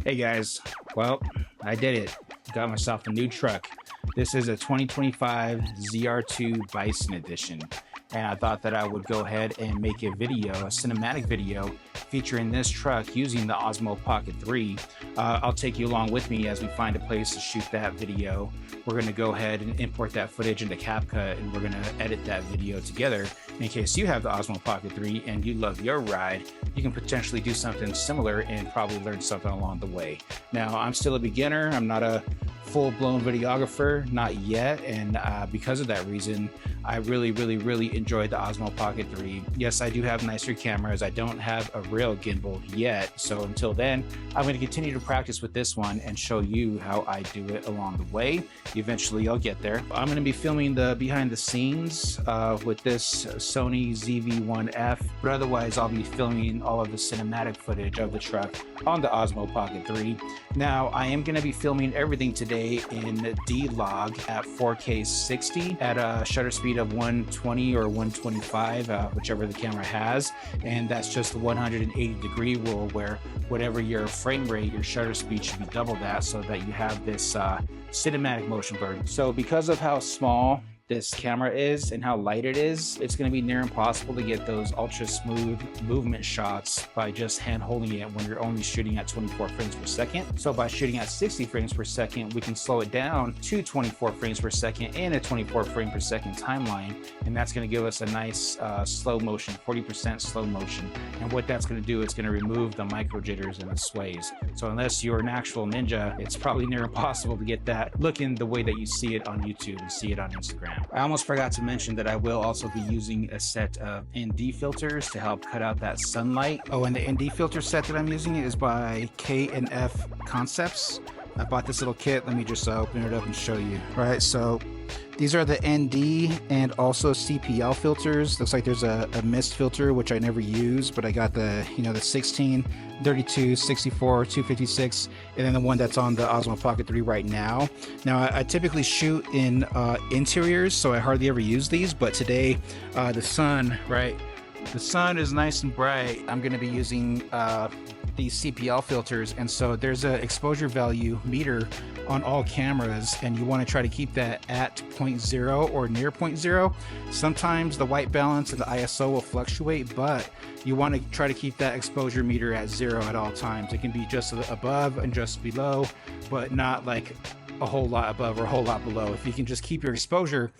Hey guys, well, I did it. Got myself a new truck. This is a 2025 ZR2 Bison Edition. And I thought that I would go ahead and make a video, a cinematic video, featuring this truck using the Osmo Pocket 3. I'll take you along with me as we find a place to shoot that video. We're going to go ahead and import that footage into Capcut, and we're going to edit that video together. In case you have the Osmo Pocket 3 and you love your ride, you can potentially do something similar and probably learn something along the way. Now, I'm still a beginner. I'm not a full-blown videographer, not yet, and because of that reason, I really enjoyed the Osmo Pocket 3. Yes, I do have nicer cameras. I don't have a real gimbal yet, so until then, I'm going to continue to practice with this one and show you how I do it along the way. Eventually, I'll get there. I'm going to be filming the behind the scenes with this Sony ZV-1F, but otherwise, I'll be filming all of the cinematic footage of the truck on the Osmo Pocket 3. Now, I am going to be filming everything today in D-Log at 4K 60 at a shutter speed of 120 or 125, whichever the camera has, and that's just the 180-degree rule, where whatever your frame rate, your shutter speed should be double that, so that you have this cinematic motion blur. So because of how small this camera is and how light it is, it's going to be near impossible to get those ultra smooth movement shots by just hand holding it when you're only shooting at 24 frames per second. So by shooting at 60 frames per second, we can slow it down to 24 frames per second in a 24 frame per second timeline, and that's going to give us a nice slow motion, 40% slow motion. And what that's going to do, it's going to remove the micro jitters and the sways. So unless you're an actual ninja, it's probably near impossible to get that looking the way that you see it on YouTube and see it on Instagram. I almost forgot to mention that I will also be using a set of ND filters to help cut out that sunlight. Oh, and the ND filter set that I'm using is by K&F Concepts. I bought this little kit. Let me just open it up and show you. All right, so these are the ND and also CPL filters. Looks like there's a mist filter, which I never use, but I got the, the 16, 32, 64, 256, and then the one that's on the Osmo Pocket 3 right now. Now, I typically shoot in interiors, so I hardly ever use these, but today, the sun, right? The sun is nice and bright. I'm gonna be using these CPL filters, and so there's an exposure value meter on all cameras, and you want to try to keep that at 0.0 or near 0.0. Sometimes the white balance and the ISO will fluctuate, but you want to try to keep that exposure meter at 0 at all times. It can be just above and just below, but not like a whole lot above or a whole lot below. If you can just keep your exposure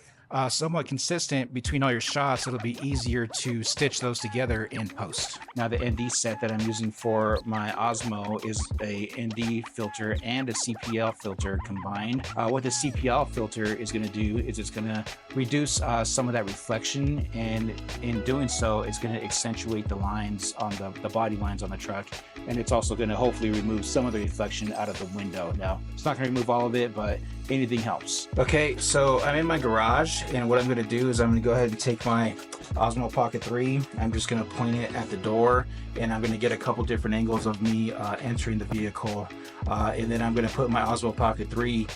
somewhat consistent between all your shots, it'll be easier to stitch those together in post. Now, the ND set that I'm using for my Osmo is a ND filter and a CPL filter combined. What the CPL filter is going to do is it's going to reduce some of that reflection, and in doing so, it's going to accentuate the lines on the body lines on the truck, and it's also going to hopefully remove some of the reflection out of the window. Now, it's not going to remove all of it, but anything helps. Okay, so I'm in my garage, and what I'm going to do is I'm going to go ahead and take my Osmo Pocket 3. I'm just going to point it at the door, and I'm going to get a couple different angles of me entering the vehicle, and then I'm going to put my Osmo Pocket 3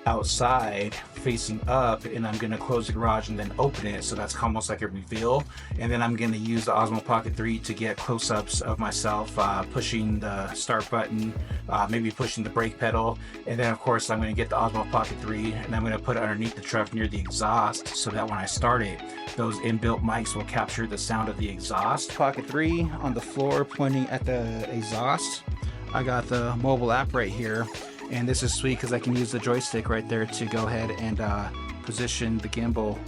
outside facing up, and I'm going to close the garage and then open it, so that's almost like a reveal. And then I'm going to use the Osmo Pocket 3 to get close-ups of myself pushing the start button, maybe pushing the brake pedal, and then of course I'm going to get the Osmo Pocket 3 and I'm going to put it underneath the truck near the exhaust, so that when I start it, those inbuilt mics will capture the sound of the exhaust. Pocket 3 on the floor pointing at the exhaust. I got the mobile app right here, and this is sweet because I can use the joystick right there to go ahead and position the gimbal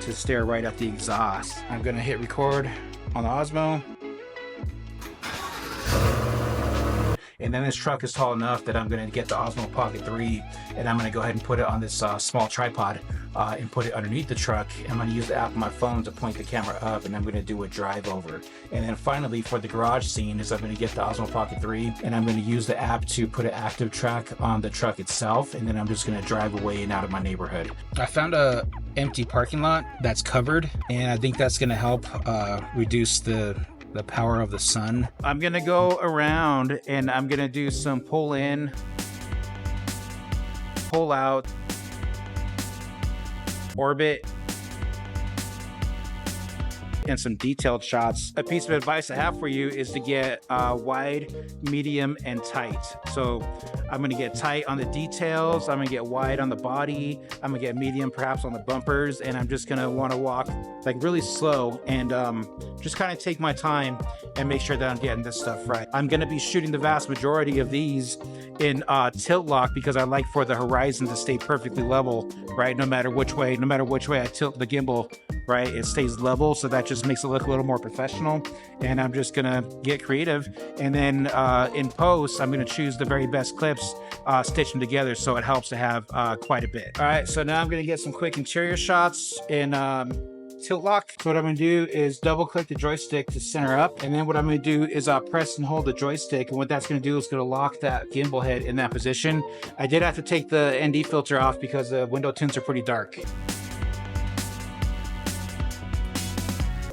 to stare right at the exhaust. I'm gonna hit record on the Osmo. And then this truck is tall enough that I'm gonna get the Osmo Pocket 3 and I'm gonna go ahead and put it on this small tripod and put it underneath the truck. I'm gonna use the app on my phone to point the camera up, and I'm gonna do a drive over. And then finally, for the garage scene, is I'm gonna get the Osmo Pocket 3 and I'm gonna use the app to put an active track on the truck itself, and then I'm just gonna drive away and out of my neighborhood. I found a empty parking lot that's covered, and I think that's gonna help reduce the power of the sun. I'm gonna go around and I'm gonna do some pull in, pull out, orbit, and some detailed shots. A piece of advice I have for you is to get wide, medium, and tight. So I'm gonna get tight on the details, I'm gonna get wide on the body, I'm gonna get medium perhaps on the bumpers, and I'm just gonna wanna walk like really slow and just kind of take my time and make sure that I'm getting this stuff right. I'm gonna be shooting the vast majority of these in tilt lock because I like for the horizon to stay perfectly level, right? No matter which way I tilt the gimbal, right? It stays level, so that just makes it look a little more professional. And I'm just gonna get creative, and then in post, I'm gonna choose the very best clips, stitch them together so it helps to have quite a bit. All right, so now I'm gonna get some quick interior shots in tilt lock. So what I'm gonna do is double click the joystick to center up, and then what I'm gonna do is press and hold the joystick, and what that's gonna do is gonna lock that gimbal head in that position. I did have to take the ND filter off because the window tints are pretty dark.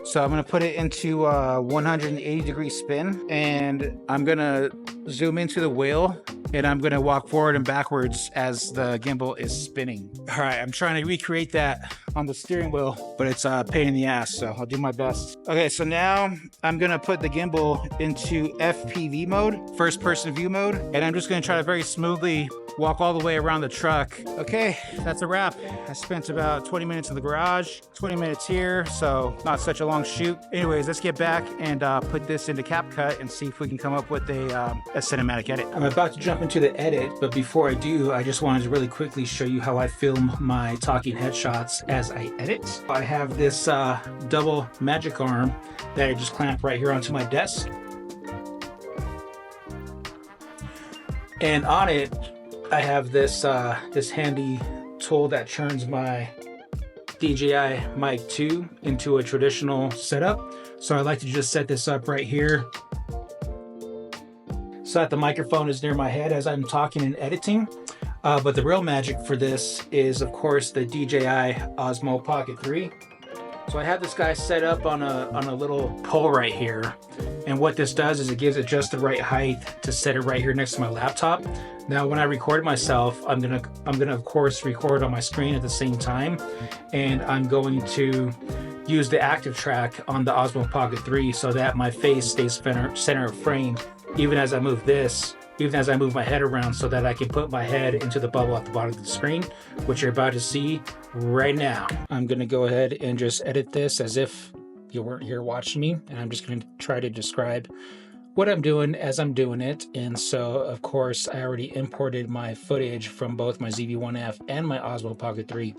So I'm gonna put it into 180-degree spin, and I'm gonna zoom into the wheel, and I'm gonna walk forward and backwards as the gimbal is spinning. All right, I'm trying to recreate that on the steering wheel, but it's a pain in the ass, so I'll do my best. Okay, so now I'm gonna put the gimbal into FPV mode, first person view mode, and I'm just gonna try to very smoothly walk all the way around the truck. Okay, that's a wrap. I spent about 20 minutes in the garage, 20 minutes here, so not such a long shoot. Anyways, let's get back and put this into Capcut and see if we can come up with a cinematic edit. I'm about to jump into the edit, but before I do, I just wanted to really quickly show you how I film my talking headshots as I edit. I have this double magic arm that I just clamp right here onto my desk. And on it, I have this this handy tool that turns my DJI Mic 2 into a traditional setup. So I like to just set this up right here so that the microphone is near my head as I'm talking and editing. But the real magic for this is, of course, the DJI Osmo Pocket 3. So I have this guy set up on a little pole right here. And what this does is it gives it just the right height to set it right here next to my laptop. Now, when I record myself, I'm gonna of course record on my screen at the same time, and I'm going to use the active track on the Osmo Pocket 3 so that my face stays center of frame, even as I move my head around, so that I can put my head into the bubble at the bottom of the screen, which you're about to see right now. I'm gonna go ahead and just edit this as if you weren't here watching me, and I'm just gonna try to describe what I'm doing as I'm doing it. And so, of course, I already imported my footage from both my ZV-1F and my Osmo Pocket 3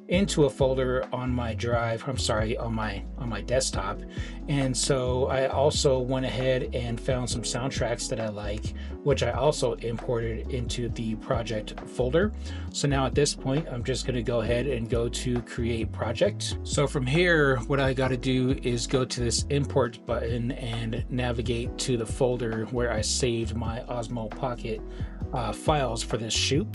into a folder on my drive, on my desktop. And so I also went ahead and found some soundtracks that I like, which I also imported into the project folder. So now at this point, I'm just gonna go ahead and go to create project. So from here, what I gotta do is go to this import button and navigate to the folder where I saved my Osmo Pocket files for this shoot.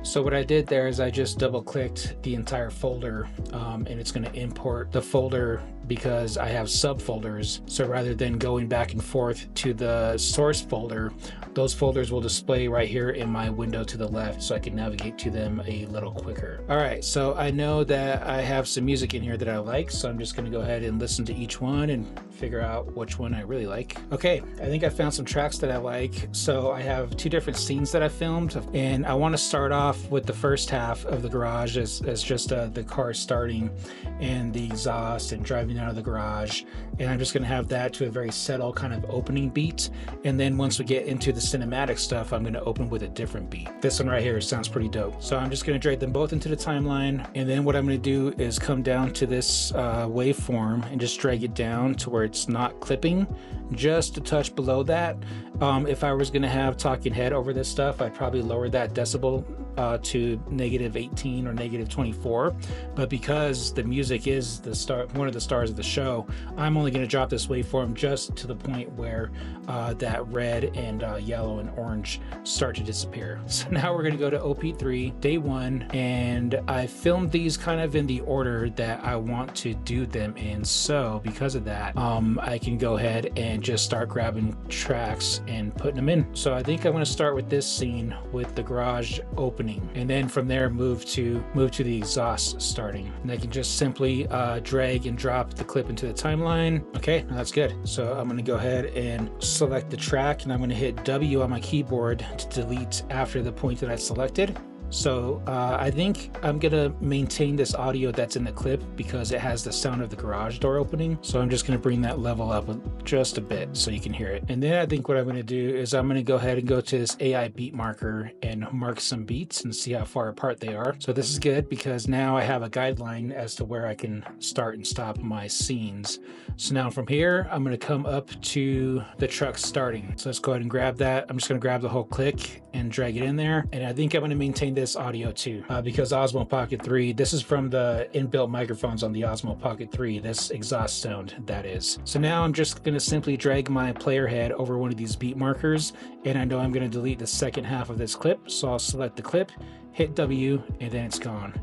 So what I did there is I just double clicked the entire folder, and it's going to import the folder because I have subfolders. So rather than going back and forth to the source folder, those folders will display right here in my window to the left, so I can navigate to them a little quicker. All right, so I know that I have some music in here that I like, so I'm just going to go ahead and listen to each one and figure out which one I really like. Okay, I think I found some tracks that I like. So I have two different scenes that I filmed, and I want to start off with the first half of the garage as just the car starting and the exhaust and driving out of the garage. And I'm just going to have that to a very settled kind of opening beat. And then once we get into the cinematic stuff, I'm going to open with a different beat. This one right here sounds pretty dope. So I'm just going to drag them both into the timeline. And then what I'm going to do is come down to this waveform and just drag it down to where it's not clipping, just a touch below that. If I was going to have talking head over this stuff, I'd probably lower that decibel to -18 or -24, but because the music is the star, one of the stars of the show, I'm only going to drop this waveform just to the point where that red and yellow and orange start to disappear. So now we're going to go to OP3 day 1, and I filmed these kind of in the order that I want to do them in. So because of that, I can go ahead and just start grabbing tracks and putting them in. So I think I'm going to start with this scene with the garage opening, and then from there move to the exhaust starting. And I can just simply drag and drop the clip into the timeline. Okay, that's good. So I'm going to go ahead and select the track, and I'm going to hit W on my keyboard to delete after the point that I selected. So I think I'm gonna maintain this audio that's in the clip because it has the sound of the garage door opening. So I'm just gonna bring that level up just a bit so you can hear it. And then I think what I'm gonna do is I'm gonna go ahead and go to this AI beat marker and mark some beats and see how far apart they are. So this is good because now I have a guideline as to where I can start and stop my scenes. So now from here, I'm gonna come up to the truck starting. So let's go ahead and grab that. I'm just gonna grab the whole click and drag it in there. And I think I'm gonna maintain this audio too, because Osmo Pocket 3, this is from the inbuilt microphones on the Osmo Pocket 3, this exhaust sound that is. So now I'm just gonna simply drag my player head over one of these beat markers, and I know I'm gonna delete the second half of this clip. So I'll select the clip, hit W, and then it's gone.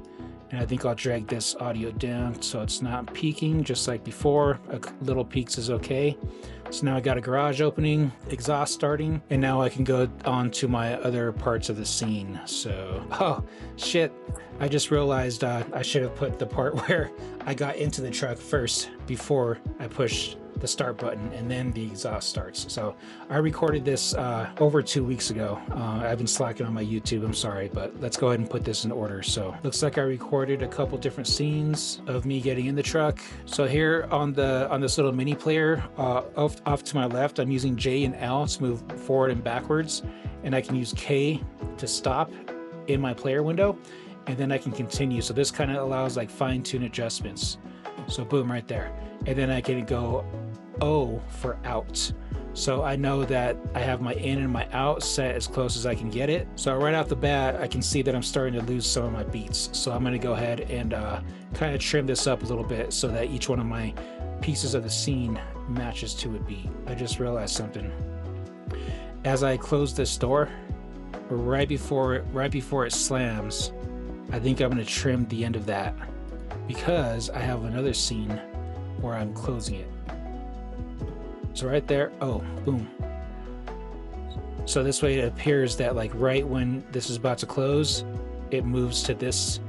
And I think I'll drag this audio down so it's not peaking just like before. A little peaks is okay. So now I got a garage opening, exhaust starting, and now I can go on to my other parts of the scene. So, oh shit, I just realized I should have put the part where I got into the truck first before I pushed the start button, and then the exhaust starts. So I recorded this over 2 weeks ago. I've been slacking on my YouTube, I'm sorry, but let's go ahead and put this in order. So looks like I recorded a couple different scenes of me getting in the truck. So here on this little mini player off to my left, I'm using J and L to move forward and backwards, and I can use K to stop in my player window, and then I can continue. So this kind of allows like fine-tune adjustments. So boom, right there. And then I can go O for out. So I know that I have my in and my out set as close as I can get it. So right off the bat, I can see that I'm starting to lose some of my beats. So I'm gonna go ahead and kind of trim this up a little bit so that each one of my pieces of the scene matches to a beat. I just realized something. As I close this door, right before it slams, I think I'm gonna trim the end of that because I have another scene where I'm closing it. So right there, oh, boom. So this way it appears that like right when this is about to close, it moves to this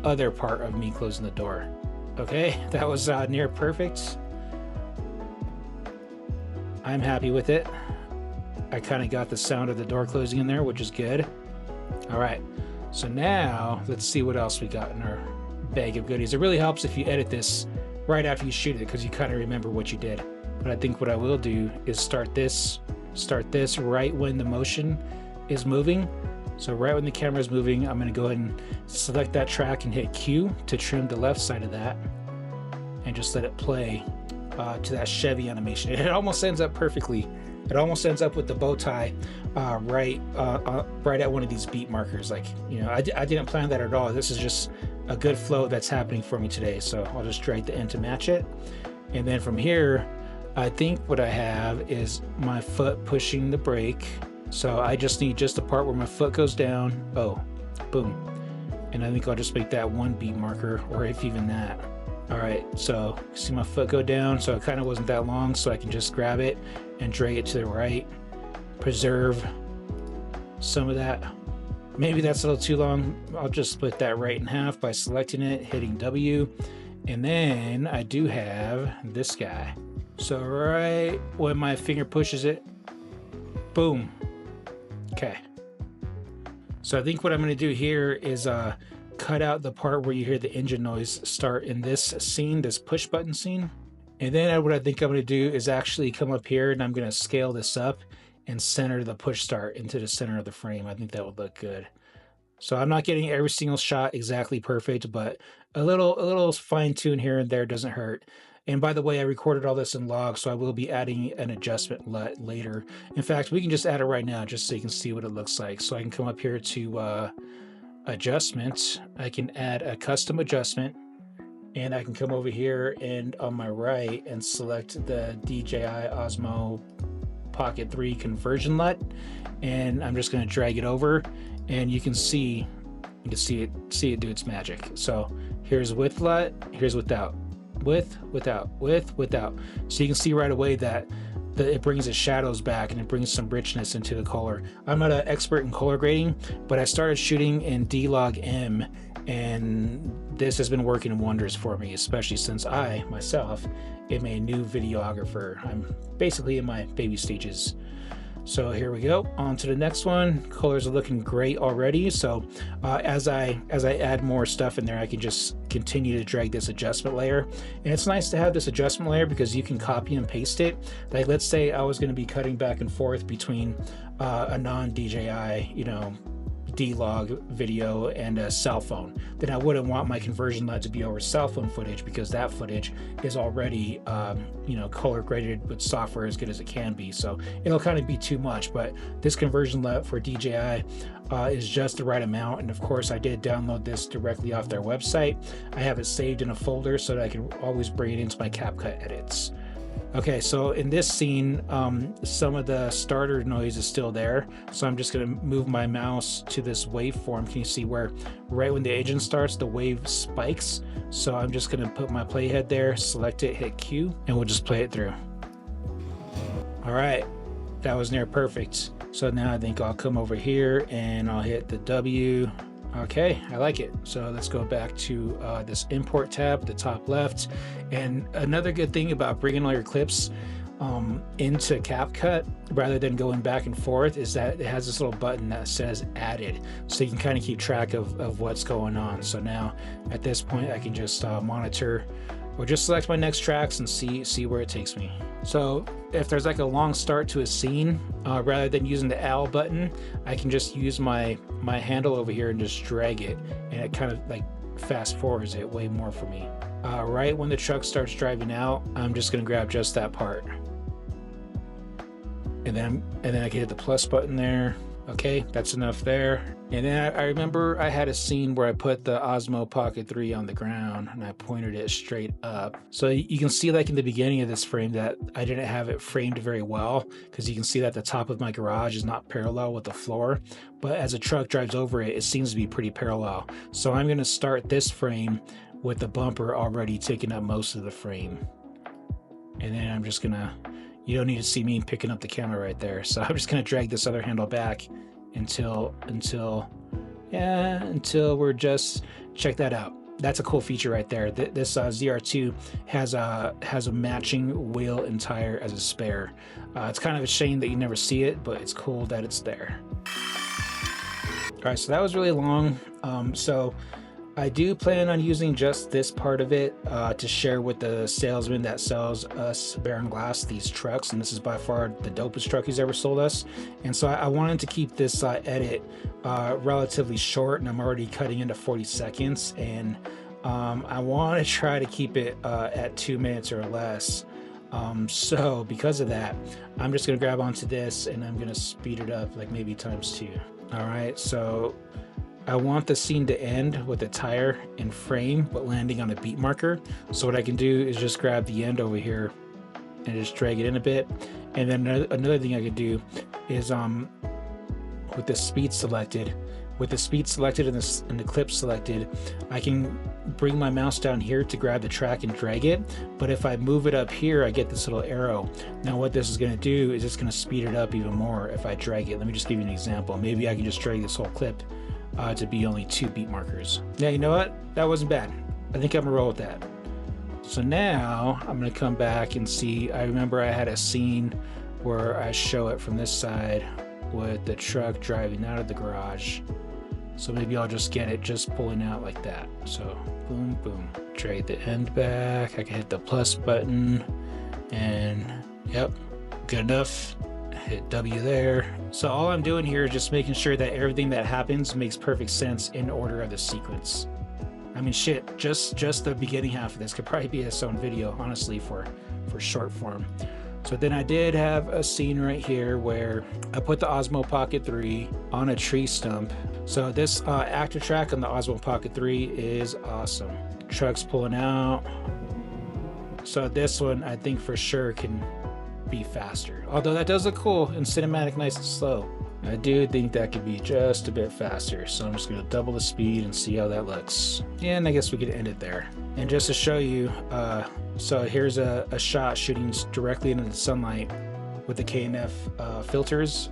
other part of me closing the door. Okay, that was near perfect. I'm happy with it. I kind of got the sound of the door closing in there, which is good. All right, so now let's see what else we got in our bag of goodies. It really helps if you edit this right after you shoot it because you kind of remember what you did. But I think what I will do is start this right when the motion is moving. So right when the camera is moving, I'm going to go ahead and select that track and hit Q to trim the left side of that and just let it play to that Chevy animation. It almost ends up perfectly. It almost ends up with the bow tie right at one of these beat markers. Like, you know, I didn't plan that at all. This is just a good flow that's happening for me today. So I'll just drag the end to match it. And then from here, I think what I have is my foot pushing the brake. So I just need just the part where my foot goes down. Oh, boom. And I think I'll just make that one beat marker, or if even that. All right, so see my foot go down. So it kind of wasn't that long, so I can just grab it and drag it to the right. Preserve some of that. Maybe that's a little too long. I'll just split that right in half by selecting it, hitting W. And then I do have this guy. So right when my finger pushes it, boom. Okay. So I think what I'm going to do here is cut out the part where you hear the engine noise start in this scene, this push button scene. And then what I think I'm going to do is actually come up here and I'm going to scale this up and center the push start into the center of the frame. I think that would look good. So I'm not getting every single shot exactly perfect, but a little fine tune here and there doesn't hurt. And by the way, I recorded all this in log, so I will be adding an adjustment later. In fact, we can just add it right now just so you can see what it looks like. So I can come up here to adjustments. I can add a custom adjustment, and I can come over here and on my right and select the DJI Osmo Pocket 3 conversion LUT, and I'm just going to drag it over, and you can see it do its magic. So here's with LUT, here's without. With, without, with, without. So you can see right away that it brings the shadows back and it brings some richness into the color. I'm not an expert in color grading, but I started shooting in D-Log M, and this has been working wonders for me, especially since I myself am a new videographer. I'm basically in my baby stages. So here we go, on to the next one. Colors are looking great already. So as I add more stuff in there, I can just continue to drag this adjustment layer. And it's nice to have this adjustment layer because you can copy and paste it. Like, let's say I was going to be cutting back and forth between a non-DJI, you know, D-Log video and a cell phone, then I wouldn't want my conversion LUT to be over cell phone footage, because that footage is already you know, color graded with software as good as it can be, so it'll kind of be too much. But this conversion LUT for DJI is just the right amount. And of course I did download this directly off their website. I have it saved in a folder so that I can always bring it into my Capcut edits. Okay, so in this scene, some of the starter noise is still there. So I'm just gonna move my mouse to this waveform. Can you see where right when the engine starts, the wave spikes? So I'm just gonna put my playhead there, select it, hit Q, and we'll just play it through. All right, that was near perfect. So now I think I'll come over here and I'll hit the W. Okay, I like it. So let's go back to this import tab at the top left. And another good thing about bringing all your clips into CapCut rather than going back and forth is that it has this little button that says added, so you can kind of keep track of what's going on. So now at this point I can just monitor or just select my next tracks and see where it takes me. So if there's like a long start to a scene, rather than using the L button, I can just use my handle over here and just drag it, and it kind of like fast forwards it way more for me. Right when the truck starts driving out, I'm just gonna grab just that part, and then I can hit the plus button there. Okay, that's enough there. And then I remember I had a scene where I put the Osmo Pocket 3 on the ground and I pointed it straight up. So you can see, like in the beginning of this frame, that I didn't have it framed very well, because you can see that the top of my garage is not parallel with the floor. But as a truck drives over it, it seems to be pretty parallel. So I'm gonna start this frame with the bumper already taking up most of the frame. And then I'm just gonna, you don't need to see me picking up the camera right there. So I'm just gonna drag this other handle back until we're just, check that out. That's a cool feature right there. This ZR2 has a matching wheel and tire as a spare. It's kind of a shame that you never see it, but it's cool that it's there. All right, so that was really long. So I do plan on using just this part of it to share with the salesman that sells us Baron Glass these trucks, and this is by far the dopest truck he's ever sold us. And so I wanted to keep this edit relatively short, and I'm already cutting into 40 seconds, and I want to try to keep it at 2 minutes or less. So because of that, I'm just gonna grab onto this and I'm gonna speed it up, like maybe ×2. All right, so I want the scene to end with a tire in frame but landing on a beat marker. So what I can do is just grab the end over here and just drag it in a bit. And then another thing I could do is with the speed selected and the clip selected, I can bring my mouse down here to grab the track and drag it. But if I move it up here, I get this little arrow. Now what this is going to do is it's going to speed it up even more if I drag it. Let me just give you an example. Maybe I can just drag this whole clip to be only 2 beat markers. Yeah, you know what? That wasn't bad. I think I'm gonna roll with that. So now I'm gonna come back and see. I remember I had a scene where I show it from this side with the truck driving out of the garage. So maybe I'll just get it just pulling out like that. So boom, boom. Drag the end back. I can hit the plus button, and yep, good enough. Hit W there. So all I'm doing here is just making sure that everything that happens makes perfect sense in order of the sequence. I mean, shit, just the beginning half of this could probably be its own video, honestly, for short form. So then I did have a scene right here where I put the Osmo Pocket 3 on a tree stump. So this actor track on the Osmo Pocket 3 is awesome. Truck's pulling out. So this one I think for sure can be faster, although that does look cool and cinematic, nice and slow. I do think that could be just a bit faster, so I'm just going to double the speed and see how that looks. And I guess we could end it there. And just to show you, so here's a shot shooting directly into the sunlight, with the K&F filters.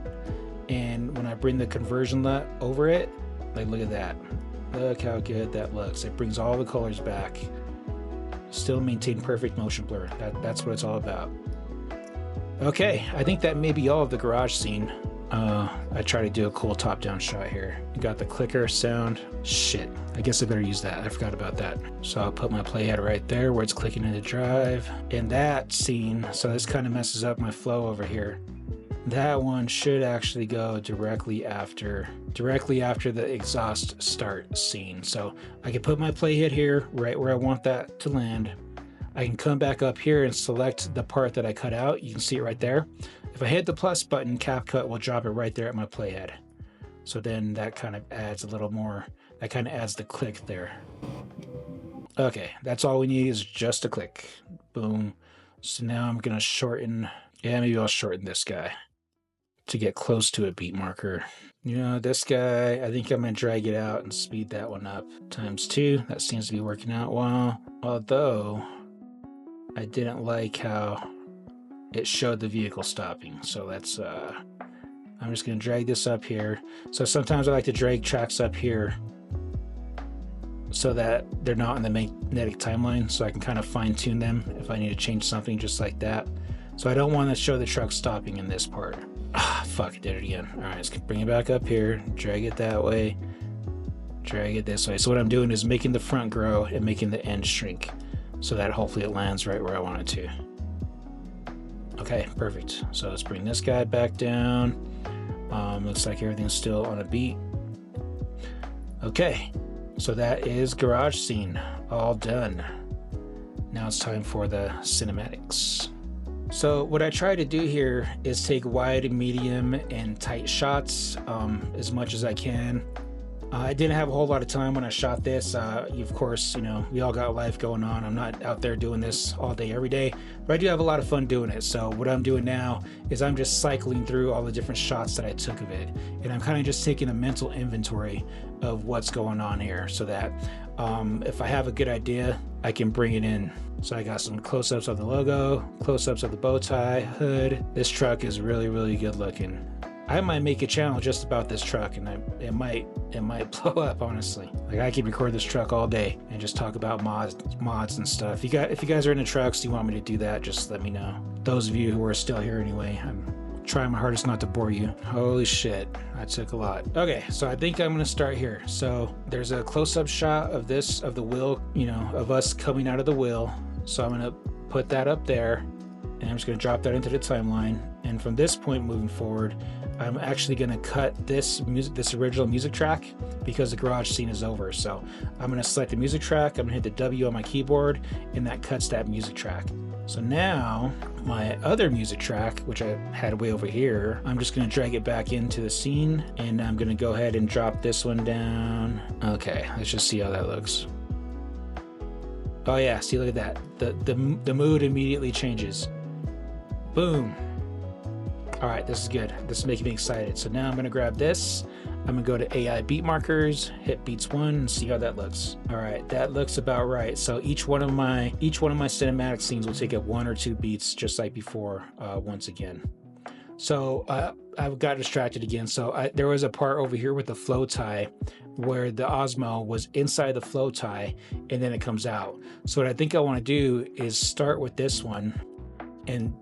And when I bring the conversion LUT over it, like look at that. Look how good that looks. It brings all the colors back. Still maintain perfect motion blur. That's what it's all about. Okay, I think that may be all of the garage scene. I try to do a cool top-down shot here. You got the clicker sound. Shit, I guess I better use that. I forgot about that. So I'll put my playhead right there where it's clicking into drive. In that scene, so this kind of messes up my flow over here. That one should actually go directly after the exhaust start scene. So I can put my playhead here, right where I want that to land. I can come back up here and select the part that I cut out. You can see it right there. If I hit the plus button, Capcut will drop it right there at my playhead. So then that kind of adds a little more, that kind of adds the click there. Okay, that's all we need is just a click. Boom. So now I'm gonna shorten, yeah, maybe I'll shorten this guy to get close to a beat marker. You know, this guy, I think I'm gonna drag it out and speed that one up ×2. That seems to be working out well. Although, I didn't like how it showed the vehicle stopping. So that's, I'm just gonna drag this up here. So sometimes I like to drag tracks up here so that they're not in the magnetic timeline, so I can kind of fine tune them if I need to change something just like that. So I don't want to show the truck stopping in this part. Ah, fuck, I did it again. All right, let's bring it back up here, drag it that way, drag it this way. So what I'm doing is making the front grow and making the end shrink so that hopefully it lands right where I want it to. Okay, perfect. So let's bring this guy back down. Looks like everything's still on a beat. Okay, so that is garage scene all done. Now it's time for the cinematics. So what I try to do here is take wide and medium and tight shots as much as I can. I didn't have a whole lot of time when I shot this. Of course, you know, we all got life going on. I'm not out there doing this all day, every day, but I do have a lot of fun doing it. So what I'm doing now is I'm just cycling through all the different shots that I took of it. And I'm kind of just taking a mental inventory of what's going on here so that if I have a good idea, I can bring it in. So I got some close-ups of the logo, close-ups of the bow tie, hood. This truck is really, really good looking. I might make a channel just about this truck, and it might blow up, honestly. Like, I could record this truck all day and just talk about mods and stuff. If you guys are into trucks, you want me to do that, just let me know. Those of you who are still here anyway, I'm trying my hardest not to bore you. Holy shit, that took a lot. Okay, so I think I'm gonna start here. So there's a close-up shot of the wheel, you know, of us coming out of the wheel. So I'm gonna put that up there, and I'm just gonna drop that into the timeline. And from this point moving forward, I'm actually going to cut this original music track because the garage scene is over. So I'm going to select the music track, I'm going to hit the W on my keyboard, and that cuts that music track. So now my other music track, which I had way over here, I'm just going to drag it back into the scene, and I'm going to go ahead and drop this one down. Okay, let's just see how that looks. Oh yeah, see, look at that. The mood immediately changes. Boom. All right, this is good. This is making me excited. So now I'm gonna grab this. I'm gonna go to AI beat markers, hit beats 1, and see how that looks. All right, that looks about right. So each one of my cinematic scenes will take up 1 or 2 beats, just like before. Once again. So I got distracted again. So there was a part over here with the flow tie where the Osmo was inside the flow tie, and then it comes out. So what I think I want to do is start with this one. And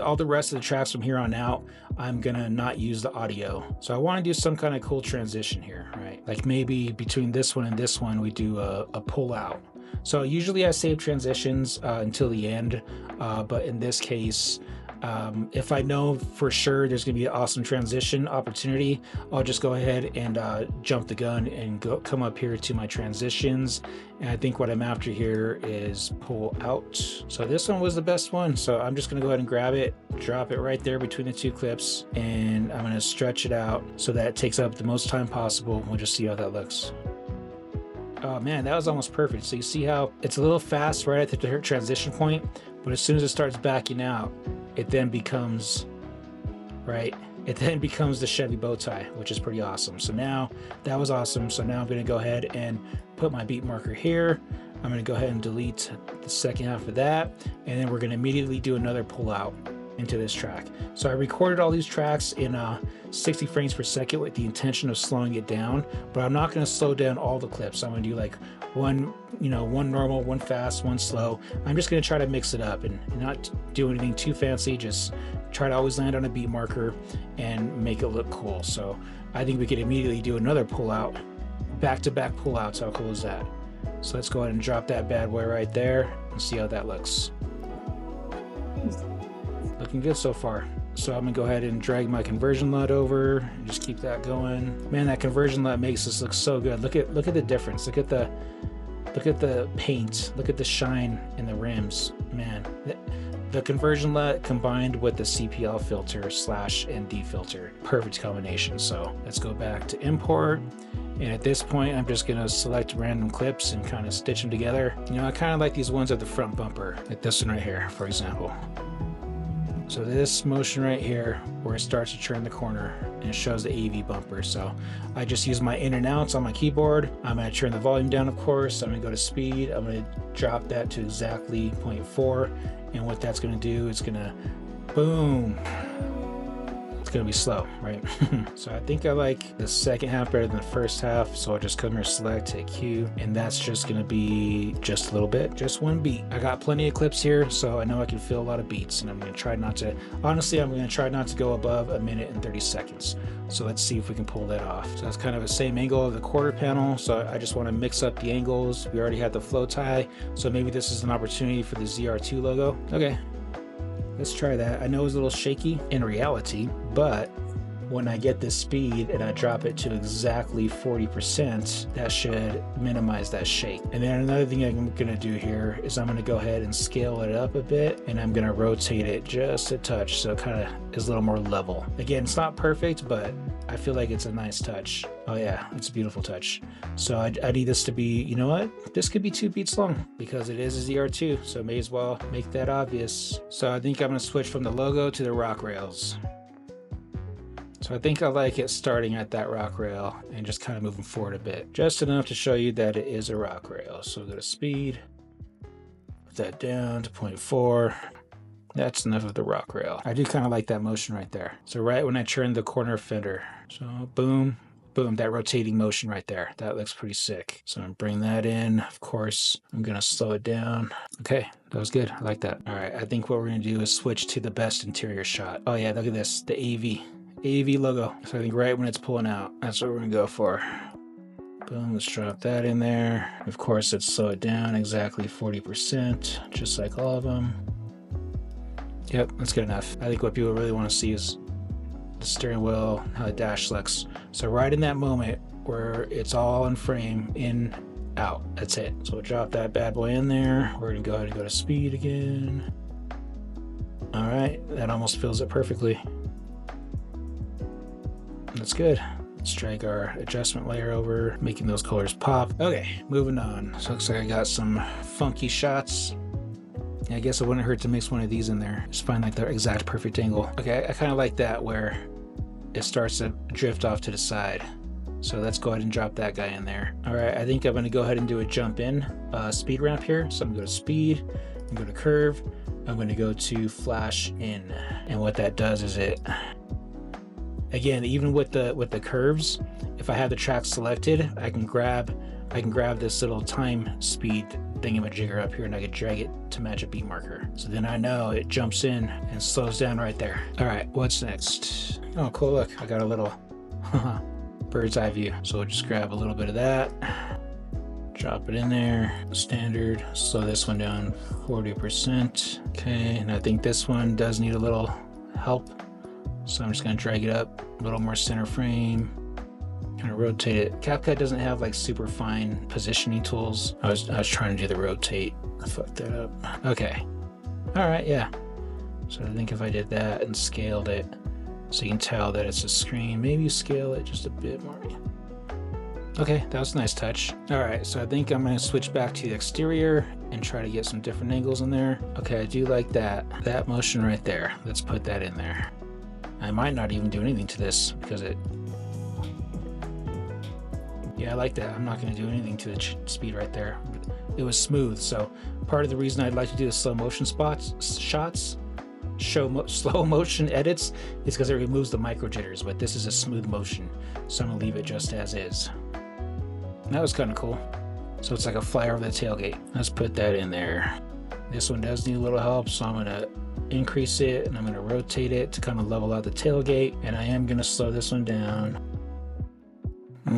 all the rest of the tracks from here on out, I'm gonna not use the audio. So I wanna do some kind of cool transition here, right? Like maybe between this one and this one, we do a pull out. So usually I save transitions until the end, but in this case, if I know for sure there's gonna be an awesome transition opportunity, I'll just go ahead and jump the gun and come up here to my transitions. And I think what I'm after here is pull out. So this one was the best one. So I'm just gonna go ahead and grab it, drop it right there between the 2 clips, and I'm gonna stretch it out so that it takes up the most time possible. We'll just see how that looks. Oh man, that was almost perfect. So you see how it's a little fast right at the transition point, but as soon as it starts backing out, it then becomes, the Chevy bow tie, which is pretty awesome. So now, that was awesome. So now I'm gonna go ahead and put my beat marker here. I'm gonna go ahead and delete the second half of that, and then we're gonna immediately do another pull out. into this track. So I recorded all these tracks in 60 frames per second with the intention of slowing it down, but I'm not going to slow down all the clips. I'm going to do like one normal, one fast, one slow. I'm just going to try to mix it up and not do anything too fancy. Just try to always land on a beat marker and make it look cool. So I think we could immediately do another pull out, back-to-back pull outs. How cool is that? So let's go ahead and drop that bad boy right there and see how that looks. Looking good so far. So I'm gonna go ahead and drag my conversion LUT over and just keep that going. Man, that conversion LUT makes this look so good. Look at the difference. Look at the paint. Look at the shine in the rims. Man, the conversion LUT combined with the CPL filter / ND filter, perfect combination. So let's go back to import. And at this point, I'm just gonna select random clips and kind of stitch them together. You know, I kind of like these ones at the front bumper, like this one right here, for example. So this motion right here, where it starts to turn the corner and it shows the AV bumper. So I just use my in and outs on my keyboard. I'm gonna turn the volume down, of course. I'm gonna go to speed. I'm gonna drop that to exactly 0.4. And what that's gonna do is gonna, boom. It's gonna be slow, right? So I think I like the second half better than the first half. So I'll just come here, select, hit Q, and that's just gonna be just a little bit, just one beat. I got plenty of clips here, so I know I can fill a lot of beats, and I'm gonna try not to, honestly, I'm gonna try not to go above 1 minute and 30 seconds. So let's see if we can pull that off. So that's kind of the same angle of the quarter panel. So I just wanna mix up the angles. We already had the flow tie, so maybe this is an opportunity for the ZR2 logo. Okay. Let's try that. I know it's a little shaky in reality, but when I get this speed and I drop it to exactly 40%, that should minimize that shake. And then another thing I'm gonna do here is I'm gonna go ahead and scale it up a bit, and I'm gonna rotate it just a touch so it kind of is a little more level. Again, it's not perfect, but I feel like it's a nice touch. Oh yeah, it's a beautiful touch. So I need this to be, you know what? This could be 2 beats long because it is a ZR2, so may as well make that obvious. So I think I'm gonna switch from the logo to the rock rails. So I think I like it starting at that rock rail and just kind of moving forward a bit. Just enough to show you that it is a rock rail. So go to speed, put that down to 0.4. That's enough of the rock rail. I do kind of like that motion right there. So right when I turn the corner fender, so boom, boom, that rotating motion right there. That looks pretty sick. So I'm gonna bring that in. Of course, I'm gonna slow it down. Okay, that was good. I like that. All right, I think what we're gonna do is switch to the best interior shot. Oh yeah, look at this, the AV logo. So I think right when it's pulling out, that's what we're gonna go for. Boom, let's drop that in there. Of course, let's slow it down exactly 40%, just like all of them. Yep, that's good enough. I think what people really want to see is the steering wheel, how the dash looks. So right in that moment where it's all in frame, in, out, that's it. So we'll drop that bad boy in there. We're gonna go ahead and go to speed again. All right, that almost fills it perfectly. That's good. Let's drag our adjustment layer over, making those colors pop. Okay, moving on. So looks like I got some funky shots. I guess it wouldn't hurt to mix one of these in there. Just find like the exact perfect angle. Okay, I kind of like that where it starts to drift off to the side. So let's go ahead and drop that guy in there. All right, I think I'm gonna go ahead and do a jump in speed ramp here. So I'm gonna go to speed, I'm gonna go to curve, I'm gonna go to flash in. And what that does is it, again, even with the curves, if I have the track selected, I can grab this little time speed thingamajigger up here and I can drag it to match a beat marker. So then I know it jumps in and slows down right there. All right, what's next? Oh, cool, look, I got a little bird's eye view. So we'll just grab a little bit of that, drop it in there, standard, slow this one down 40%. Okay, and I think this one does need a little help. So I'm just gonna drag it up a little more center frame, kind of rotate it. Capcut doesn't have like super fine positioning tools. I was trying to do the rotate. I fucked that up. Okay. All right, yeah. So I think if I did that and scaled it, so you can tell that it's a screen, maybe scale it just a bit more. Okay, that was a nice touch. All right, so I think I'm gonna switch back to the exterior and try to get some different angles in there. Okay, I do like that motion right there. Let's put that in there. I might not even do anything to this because yeah, I like that. I'm not going to do anything to the speed right there. It was smooth. So part of the reason I'd like to do the slow motion shots show slow motion edits is because it removes the micro jitters, but this is a smooth motion, so I'm gonna leave it just as is. That was kind of cool. So it's like a fly over the tailgate. Let's put that in there. This one does need a little help, so I'm gonna increase it and I'm gonna rotate it to kind of level out the tailgate, and I am gonna slow this one down.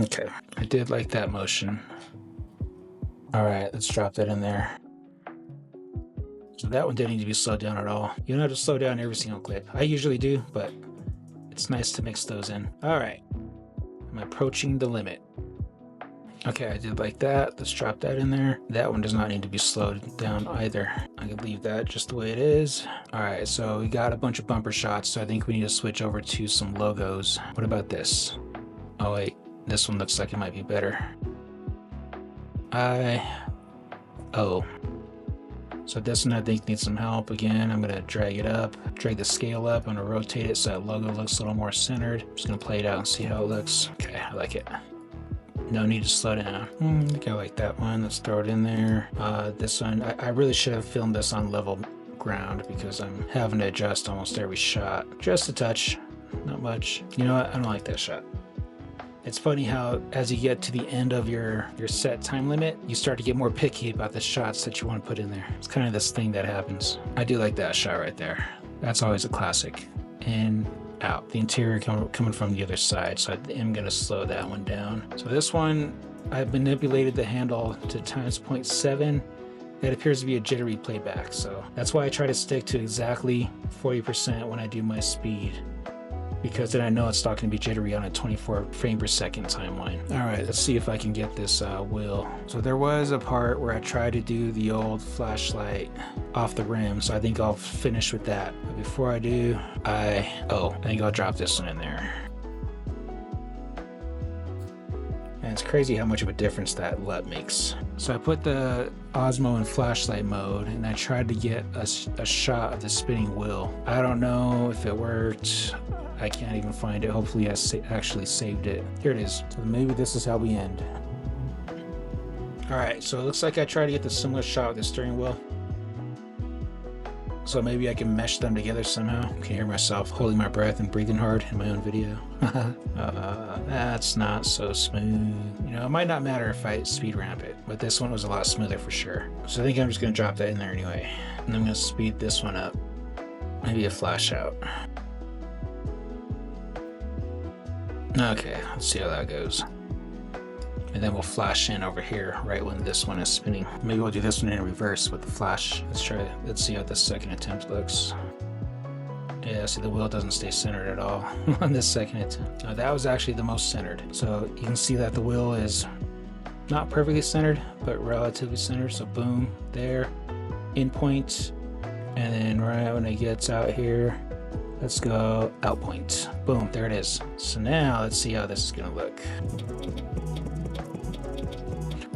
Okay, I did like that motion. All right, let's drop that in there. So that one didn't need to be slowed down at all. You don't have to slow down every single clip. I usually do, but it's nice to mix those in. All right, I'm approaching the limit. Okay, I did like that. Let's drop that in there. That one does not need to be slowed down either. I could leave that just the way it is. All right, so we got a bunch of bumper shots, so I think we need to switch over to some logos. What about this? Oh wait, this one looks like it might be better. So this one I think needs some help. Again, I'm gonna drag it up, drag the scale up. I'm gonna rotate it so that logo looks a little more centered. I'm just gonna play it out and see how it looks. Okay, I like it. No need to slow down. I think I like that one. Let's throw it in there. This one, I really should have filmed this on level ground because I'm having to adjust almost every shot. Just a touch, not much. You know what? I don't like that shot. It's funny how as you get to the end of your set time limit, you start to get more picky about the shots that you want to put in there. It's kind of this thing that happens. I do like that shot right there. That's always a classic. In, out. The interior coming from the other side, so I am going to slow that one down. So this one, I've manipulated the handle to times 0.7. That appears to be a jittery playback, so that's why I try to stick to exactly 40% when I do my speed, because then I know it's not going to be jittery on a 24 frame per second timeline. All right, let's see if I can get this wheel. So there was a part where I tried to do the old flashlight off the rim, so I think I'll finish with that. But before I do, I think I'll drop this one in there. And it's crazy how much of a difference that LUT makes. So I put the Osmo in flashlight mode and I tried to get a shot of the spinning wheel. I don't know if it worked. I can't even find it. Hopefully I actually saved it. Here it is. So maybe this is how we end. All right, so it looks like I tried to get the similar shot with the steering wheel. So maybe I can mesh them together somehow. I can hear myself holding my breath and breathing hard in my own video. That's not so smooth. You know, it might not matter if I speed ramp it, but this one was a lot smoother for sure. So I think I'm just gonna drop that in there anyway. And I'm gonna speed this one up. Maybe a flash out. Okay, let's see how that goes. And then we'll flash in over here right when this one is spinning. Maybe we'll do this one in reverse with the flash. Let's try it. Let's see how the second attempt looks. Yeah, see the wheel doesn't stay centered at all on this second attempt. No, that was actually the most centered. So you can see that the wheel is not perfectly centered, but relatively centered. So boom, there, in point. And then right when it gets out here, let's go out point. Boom, there it is. So now let's see how this is gonna look.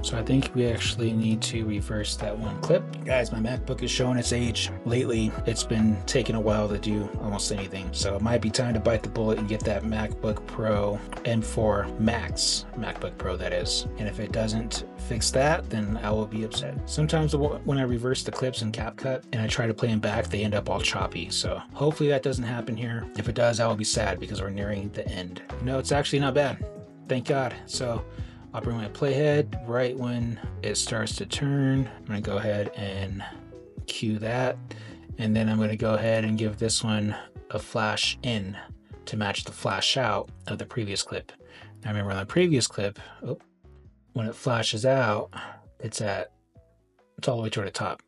So I think we actually need to reverse that one clip. Guys, my MacBook is showing its age. Lately, it's been taking a while to do almost anything. So it might be time to bite the bullet and get that MacBook Pro M4 Max, MacBook Pro that is. And if it doesn't fix that, then I will be upset. Sometimes when I reverse the clips in Capcut and I try to play them back, they end up all choppy. So hopefully that doesn't happen here. If it does, I will be sad because we're nearing the end. No, it's actually not bad. Thank God. So I'll bring my playhead right when it starts to turn. I'm gonna go ahead and cue that. And then I'm gonna go ahead and give this one a flash in to match the flash out of the previous clip. Now remember on the previous clip, when it flashes out, it's all the way to the top.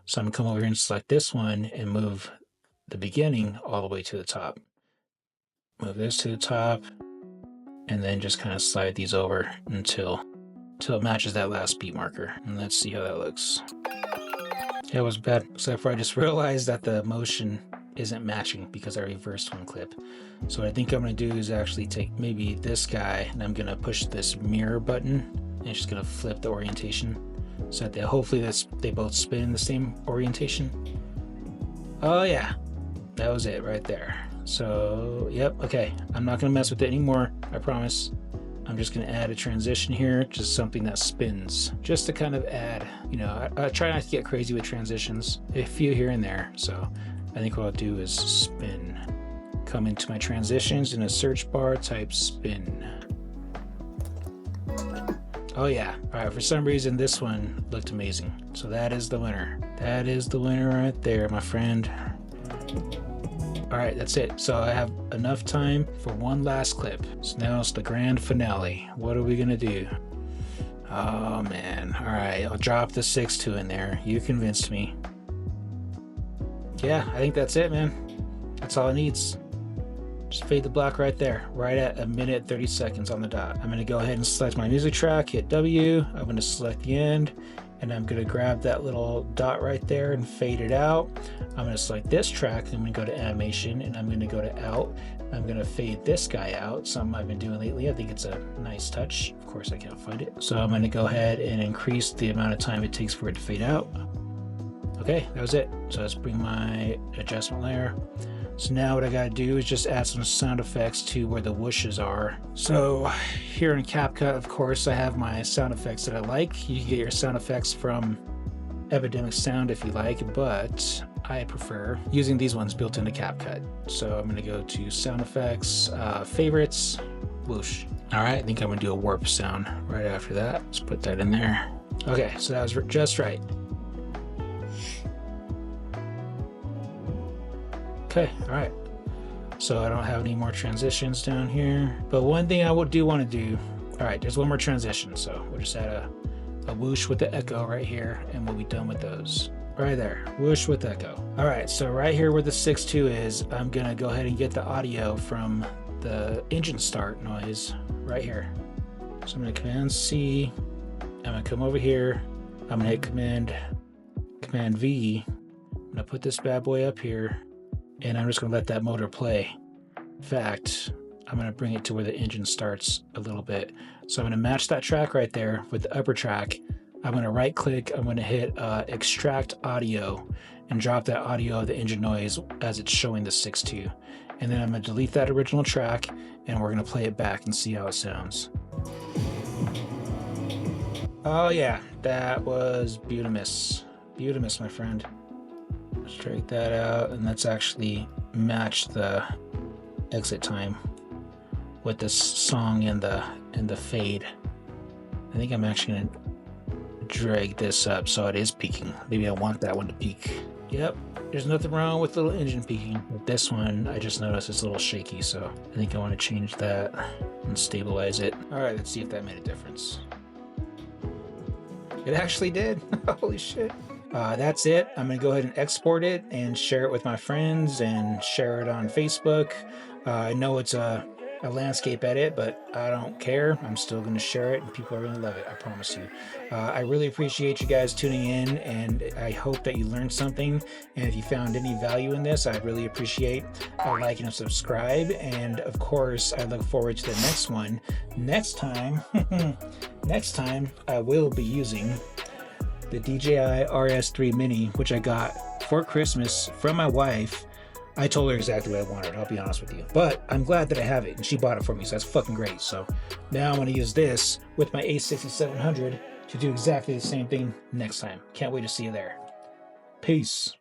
So I'm gonna come over here and select this one and move the beginning all the way to the top. Move this to the top, and then just kind of slide these over until it matches that last beat marker. And let's see how that looks. Yeah, it was bad, except for I just realized that the motion isn't matching because I reversed one clip. So what I think I'm gonna do is actually take maybe this guy and I'm gonna push this mirror button and it's just gonna flip the orientation so that hopefully they both spin in the same orientation. Oh yeah, that was it right there. So, yep, okay. I'm not gonna mess with it anymore, I promise. I'm just gonna add a transition here, just something that spins, just to kind of add, you know, I try not to get crazy with transitions, a few here and there. So I think what I'll do is spin. Come into my transitions in a search bar, type spin. Oh yeah, all right, for some reason this one looked amazing. So that is the winner. That is the winner right there, my friend. All right, that's it. So I have enough time for one last clip. So now it's the grand finale. What are we gonna do? Oh man, all right, I'll drop the 6.2 in there. You convinced me. Yeah, I think that's it, man. That's all it needs. Just fade the black right there, right at 1 minute 30 seconds on the dot. I'm gonna go ahead and select my music track, hit W. I'm gonna select the end, and I'm gonna grab that little dot right there and fade it out. I'm gonna select this track, I'm gonna go to animation, and I'm gonna go to out. I'm gonna fade this guy out, something I've been doing lately. I think it's a nice touch. Of course, I can't find it. So I'm gonna go ahead and increase the amount of time it takes for it to fade out. Okay, that was it. So let's bring my adjustment layer. So now what I gotta do is just add some sound effects to where the whooshes are. So here in Capcut, of course, I have my sound effects that I like. You can get your sound effects from Epidemic Sound if you like, but I prefer using these ones built into Capcut. So I'm gonna go to sound effects, favorites, whoosh. All right, I think I'm gonna do a warp sound right after that. Let's put that in there. Okay, so that was just right. Okay, all right. So I don't have any more transitions down here. But one thing I do want to do, all right, there's one more transition. So we'll just add a whoosh with the echo right here, and we'll be done with those. Right there, whoosh with echo. All right, so right here where the 6.2 is, I'm gonna go ahead and get the audio from the engine start noise right here. So I'm gonna Command C, I'm gonna come over here, I'm gonna hit Command V, I'm gonna put this bad boy up here, and I'm just gonna let that motor play. In fact, I'm gonna bring it to where the engine starts a little bit. So I'm gonna match that track right there with the upper track. I'm gonna right click, I'm gonna hit extract audio and drop that audio of the engine noise as it's showing the 6.2. And then I'm gonna delete that original track and we're gonna play it back and see how it sounds. Oh yeah, that was beautimous. Beautimous, my friend. Straight that out, and let's actually match the exit time with this song in the fade. I think I'm actually gonna drag this up so it is peaking. Maybe I want that one to peak. Yep, there's nothing wrong with little engine peaking. With this one, I just noticed it's a little shaky, so I think I want to change that and stabilize it. All right, let's see if that made a difference. It actually did. Holy shit. That's it. I'm gonna go ahead and export it and share it with my friends and share it on Facebook. I know it's a landscape edit, but I don't care. I'm still gonna share it and people are gonna love it, I promise you. I really appreciate you guys tuning in, and I hope that you learned something. And if you found any value in this, I'd really appreciate a like and a subscribe. And of course, I look forward to the next one. Next time, I will be using the DJI RS3 Mini, which I got for Christmas from my wife. I told her exactly what I wanted, I'll be honest with you. But I'm glad that I have it, and she bought it for me, so that's fucking great. So now I'm going to use this with my A6700 to do exactly the same thing next time. Can't wait to see you there. Peace.